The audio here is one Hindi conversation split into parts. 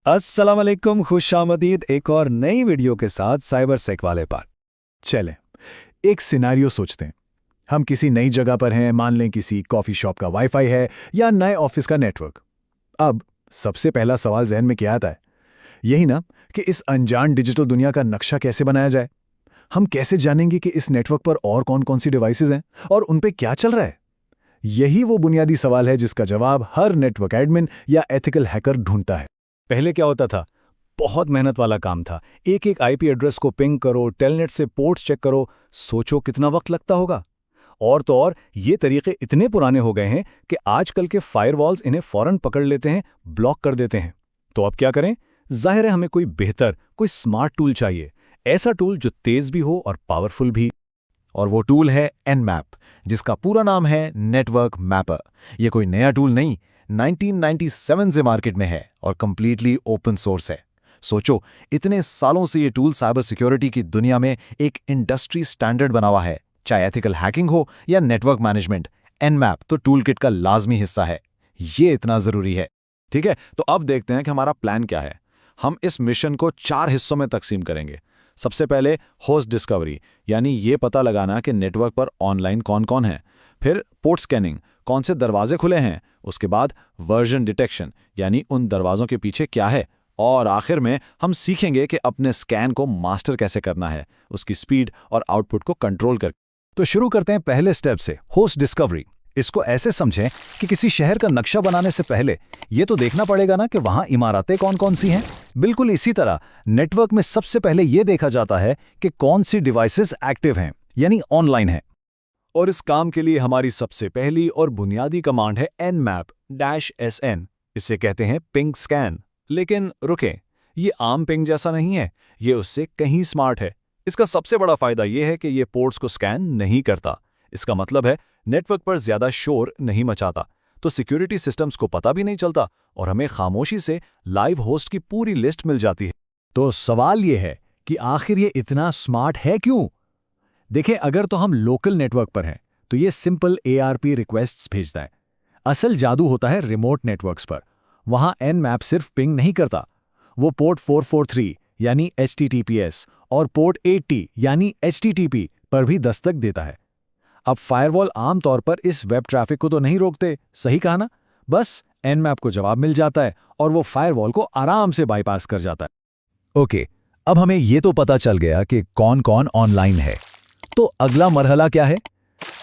अस्सलाम वालेकुम, खुशामदीद एक और नई वीडियो के साथ साइबर सेक वाले पर। चलें, एक सिनेरियो सोचते हैं। हम किसी नई जगह पर हैं, मान लें किसी कॉफ़ी शॉप का वाईफाई है या नए ऑफिस का नेटवर्क। अब सबसे पहला सवाल जहन में क्या आता है? यही ना कि इस अनजान डिजिटल दुनिया का नक्शा कैसे बनाया जाए। हम कैसे जानेंगे कि इस नेटवर्क पर और कौन-कौन सी डिवाइसेज हैं और उन पे क्या चल रहा है? यही वो बुनियादी सवाल है जिसका जवाब हर नेटवर्क एडमिन या एथिकल हैकर ढूंढता है। पहले क्या होता था? बहुत मेहनत वाला काम था। एक एक आईपी एड्रेस को पिंग करो, टेलनेट से पोर्ट्स चेक करो। सोचो कितना वक्त लगता होगा। और तो और ये तरीके इतने पुराने हो गए हैं कि आजकल के फायरवॉल्स इन्हें फौरन पकड़ लेते हैं, ब्लॉक कर देते हैं। तो अब क्या करें? जाहिर है हमें कोई बेहतर, कोई स्मार्ट टूल चाहिए। ऐसा टूल जो तेज भी हो और पावरफुल भी। और वो टूल है Nmap, जिसका पूरा नाम है नेटवर्क मैपर। ये कोई नया टूल नहीं, 1997 से मार्केट में है और कंप्लीटली ओपन सोर्स है। सोचो, इतने सालों से ये टूल साइबर सिक्योरिटी की दुनिया में एक इंडस्ट्री स्टैंडर्ड बना हुआ है। चाहे एथिकल हैकिंग हो या नेटवर्क मैनेजमेंट, Nmap तो टूल किट का लाजमी हिस्सा है। ये इतना जरूरी है। ठीक है, तो अब देखते हैं कि हमारा प्लान क्या है। हम इस मिशन को 4 हिस्सों में तकसीम करेंगे। सबसे पहले होस्ट डिस्कवरी, यानी ये पता लगाना कि नेटवर्क पर ऑनलाइन कौन कौन है। फिर पोर्ट स्कैनिंग, कौन से दरवाजे खुले हैं। उसके बाद वर्जन डिटेक्शन, यानी उन दरवाजों के पीछे क्या है। और आखिर में हम सीखेंगे कि अपने स्कैन को मास्टर कैसे करना है, उसकी स्पीड और आउटपुट को कंट्रोल कर। तो शुरू करते हैं पहले स्टेप से, होस्ट डिस्कवरी। इसको ऐसे समझें कि किसी शहर का नक्शा बनाने से पहले ये तो देखना पड़ेगा ना कि वहां इमारतें कौन कौन सी हैं। बिल्कुल इसी तरह नेटवर्क में सबसे पहले ये देखा जाता है कि कौन सी डिवाइसेस एक्टिव हैं, यानी ऑनलाइन हैं। और इस काम के लिए हमारी सबसे पहली और बुनियादी कमांड है nmap-sn। इसे कहते हैं पिंग स्कैन। लेकिन रुकें, ये आम पिंग जैसा नहीं है, ये उससे कहीं स्मार्ट है। इसका सबसे बड़ा फायदा यह है कि ये पोर्ट्स को स्कैन नहीं करता। इसका मतलब है नेटवर्क पर ज्यादा शोर नहीं मचाता, तो सिक्योरिटी सिस्टम्स को पता भी नहीं चलता और हमें खामोशी से लाइव होस्ट की पूरी लिस्ट मिल जाती है। तो सवाल ये है कि आखिर ये इतना स्मार्ट है क्यों? देखें, अगर तो हम लोकल नेटवर्क पर हैं तो ये सिंपल ARP रिक्वेस्ट्स भेजता है। असल जादू होता है रिमोट नेटवर्क्स पर। वहां Nmap सिर्फ पिंग नहीं करता, वो पोर्ट 443 यानी HTTPS और पोर्ट 80 यानी HTTP पर भी दस्तक देता है। अब फायरवॉल आमतौर पर इस वेब ट्रैफिक को तो नहीं रोकते, सही कहा ना? बस Nmap को जवाब मिल जाता है और वो फायरवॉल को आराम से बाईपास कर जाता है। ओके, अब हमें ये तो पता चल गया कि कौन कौन ऑनलाइन है। तो अगला मरहला क्या है?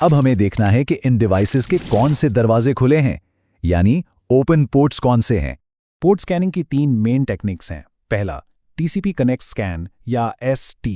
अब हमें देखना है कि इन डिवाइसेस के कौन से दरवाजे खुले हैं, यानी ओपन पोर्ट्स कौन से हैं। पोर्ट स्कैनिंग की 3 मेन टेक्निक्स हैं। पहला, TCP कनेक्ट स्कैन या ST।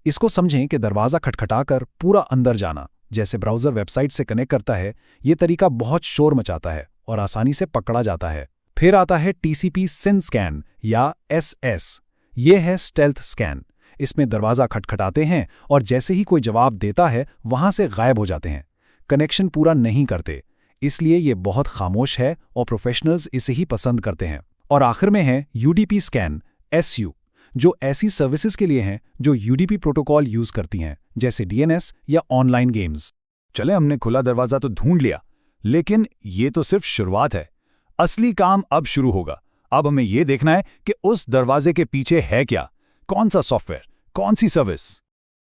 इसको समझें कि दरवाजा खटखटाकर पूरा अंदर जाना, जैसे ब्राउज़र वेबसाइट से कनेक्ट करता है। ये तरीका बहुत शोर मचाता है और आसानी से पकड़ा जाता है। फिर आता है TCP सिन स्कैन या SS। ये है स्टेल्थ स्कैन। इसमें दरवाज़ा खटखटाते हैं और जैसे ही कोई जवाब देता है वहां से गायब हो जाते हैं, कनेक्शन पूरा नहीं करते। इसलिए ये बहुत खामोश है और प्रोफेशनल्स इसे ही पसंद करते हैं। और आखिर में है UDP स्कैन SU, जो ऐसी सर्विसेज के लिए हैं जो UDP प्रोटोकॉल यूज करती हैं, जैसे DNS या ऑनलाइन गेम्स। चले, हमने खुला दरवाजा तो ढूंढ लिया, लेकिन ये तो सिर्फ शुरुआत है। असली काम अब शुरू होगा। अब हमें ये देखना है कि उस दरवाजे के पीछे है क्या, कौन सा सॉफ्टवेयर, कौन सी सर्विस।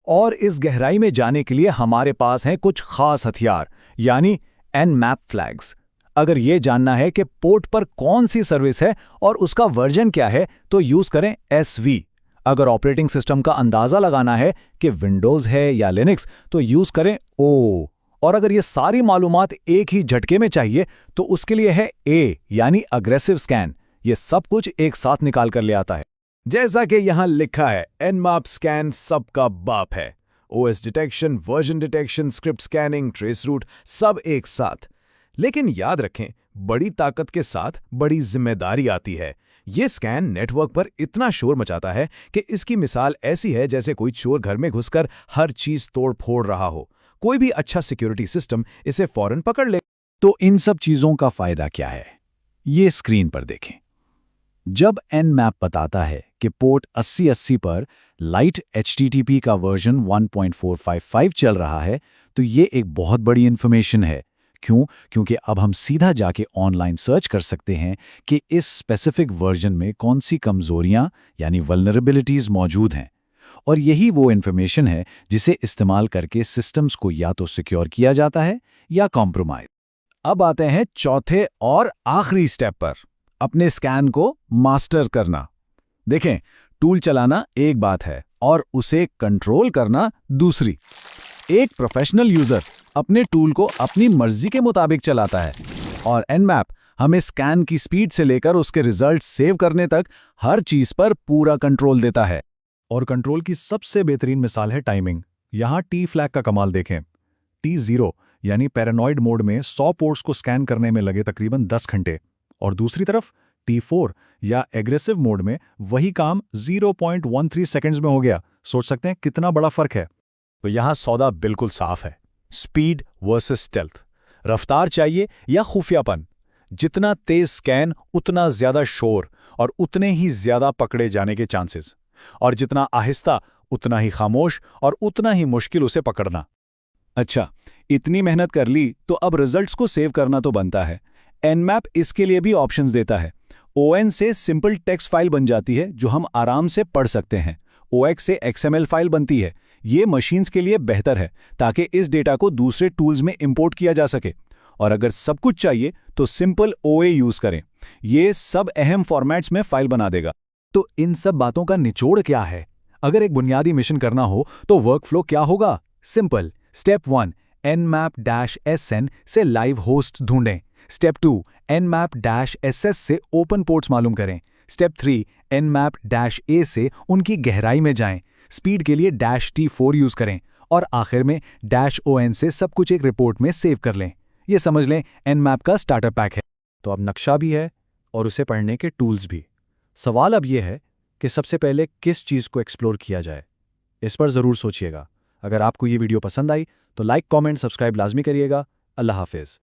और इस गहराई में जाने के लिए हमारे पास हैं कुछ खास हथियार, यानी Nmap फ्लैग्स। अगर ये जानना है कि पोर्ट पर कौन सी सर्विस है और उसका वर्जन क्या है, तो यूज करें SV। अगर ऑपरेटिंग सिस्टम का अंदाजा लगाना है कि विंडोज है या लिनक्स, तो यूज करें O। और अगर ये सारी मालूमात एक ही झटके में चाहिए तो उसके लिए है A, यानी अग्रेसिव स्कैन। ये सब कुछ एक साथ निकाल कर ले आता है। जैसा कि यहां लिखा है, Nmap स्कैन सबका बाप है। OS detection, version detection, script scanning, trace route, सब एक साथ। लेकिन याद रखें, बड़ी ताकत के साथ बड़ी जिम्मेदारी आती है। ये स्कैन नेटवर्क पर इतना शोर मचाता है कि इसकी मिसाल ऐसी है जैसे कोई चोर घर में घुसकर हर चीज तोड़ फोड़ रहा हो। कोई भी अच्छा सिक्योरिटी सिस्टम इसे फौरन पकड़ ले। तो इन सब चीजों का फायदा क्या है, ये स्क्रीन पर देखें। जब Nmap बताता है कि पोर्ट 8080 पर लाइट HTTP का वर्जन 1.455 चल रहा है, तो ये एक बहुत बड़ी इंफॉर्मेशन है, क्यों? क्योंकि अब हम सीधा जाके ऑनलाइन सर्च कर सकते हैं कि इस स्पेसिफिक वर्जन में कौन सी कमजोरियां यानी वल्नरेबिलिटीज मौजूद हैं। और यही वो इन्फॉर्मेशन है जिसे इस्तेमाल करके सिस्टम्स को या तो सिक्योर किया जाता है या कॉम्प्रोमाइज। अब आते हैं चौथे और आखिरी स्टेप पर, अपने स्कैन को मास्टर करना। देखें, टूल चलाना एक बात है और उसे कंट्रोल करना दूसरी। एक प्रोफेशनल यूजर अपने टूल को अपनी मर्जी के मुताबिक चलाता है और Nmap हमें स्कैन की स्पीड से लेकर उसके रिजल्ट सेव करने तक हर चीज पर पूरा कंट्रोल देता है। और कंट्रोल की सबसे बेहतरीन मिसाल है टाइमिंग। यहाँ टी फ्लैग का कमाल देखें। T0 यानी पैरानॉइड मोड में 100 पोर्ट्स को स्कैन करने में लगे तकरीबन 10 घंटे, और दूसरी तरफ T4 या एग्रेसिव मोड में वही काम 0.13 सेकंड्स में हो गया। सोच सकते हैं कितना बड़ा फर्क है। तो यहाँ सौदा बिल्कुल साफ है, स्पीड वर्सेस स्टेल्थ। रफ्तार चाहिए या खुफियापन? जितना तेज स्कैन उतना ज्यादा शोर और उतने ही ज्यादा पकड़े जाने के चांसेस, और जितना आहिस्ता उतना ही खामोश और उतना ही मुश्किल उसे पकड़ना। अच्छा, इतनी मेहनत कर ली तो अब रिजल्ट्स को सेव करना तो बनता है। Nmap इसके लिए भी ऑप्शंस देता है। ON से सिंपल टेक्स्ट फाइल बन जाती है जो हम आराम से पढ़ सकते हैं। OX से XML फाइल बनती है। ये मशीन्स के लिए बेहतर है ताकि इस डेटा को दूसरे टूल्स में इंपोर्ट किया जा सके। और अगर सब कुछ चाहिए तो सिंपल OA यूज करें। ये सब अहम फॉर्मेट्स में फाइल बना देगा। तो इन सब बातों का निचोड़ क्या है? अगर एक बुनियादी मिशन करना हो तो वर्कफ्लो क्या होगा? सिंपल। स्टेप 1, Nmap-SN से लाइव होस्ट ढूंढें। स्टेप 2, Nmap-SS से ओपन पोर्ट्स मालूम करें। स्टेप 3, Nmap-A से उनकी गहराई में जाएं। स्पीड के लिए -T4 यूज करें और आखिर में -ON से सब कुछ एक रिपोर्ट में सेव कर लें। ये समझ लें Nmap का स्टार्टर पैक है। तो अब नक्शा भी है और उसे पढ़ने के टूल्स भी। सवाल अब यह है कि सबसे पहले किस चीज़ को एक्सप्लोर किया जाए। इस पर ज़रूर सोचिएगा। अगर आपको ये वीडियो पसंद आई तो लाइक, कमेंट, सब्सक्राइब लाजमी करिएगा। अल्लाह हाफिज़।